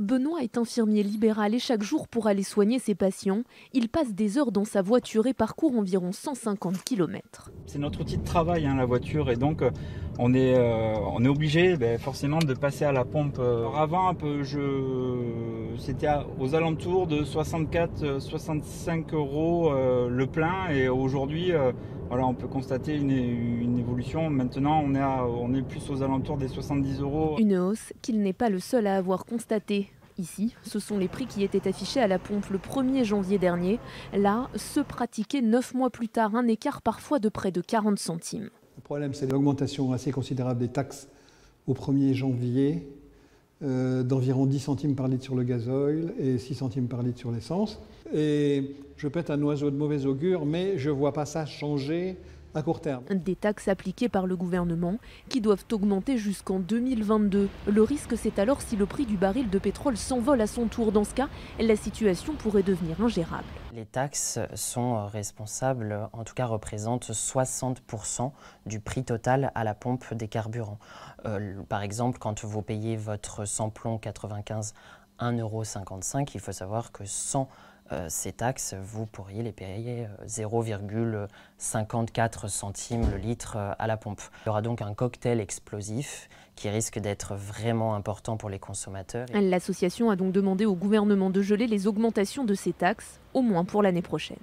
Benoît est infirmier libéral et chaque jour pour aller soigner ses patients, il passe des heures dans sa voiture et parcourt environ 150 km. C'est notre outil de travail, hein, la voiture, et donc on est obligé forcément de passer à la pompe. Alors avant, c'était aux alentours de 64-65 euros le plein, et aujourd'hui, voilà, on peut constater une évolution. Maintenant, on est plus aux alentours des 70 euros. Une hausse qu'il n'est pas le seul à avoir constatée. Ici, ce sont les prix qui étaient affichés à la pompe le 1er janvier dernier. Là, se pratiquait 9 mois plus tard, un écart parfois de près de 40 centimes. Le problème, c'est l'augmentation assez considérable des taxes au 1er janvier, d'environ 10 centimes par litre sur le gasoil et 6 centimes par litre sur l'essence. Et je peux être un oiseau de mauvais augure, mais je ne vois pas ça changer à court terme. Des taxes appliquées par le gouvernement qui doivent augmenter jusqu'en 2022. Le risque, c'est alors si le prix du baril de pétrole s'envole à son tour. Dans ce cas, la situation pourrait devenir ingérable. Les taxes sont responsables, en tout cas représentent 60% du prix total à la pompe des carburants. Par exemple, quand vous payez votre samplon 95 1,55 €, il faut savoir que sans ces taxes, vous pourriez les payer 0,54 centimes le litre à la pompe. Il y aura donc un cocktail explosif qui risque d'être vraiment important pour les consommateurs. L'association a donc demandé au gouvernement de geler les augmentations de ces taxes, au moins pour l'année prochaine.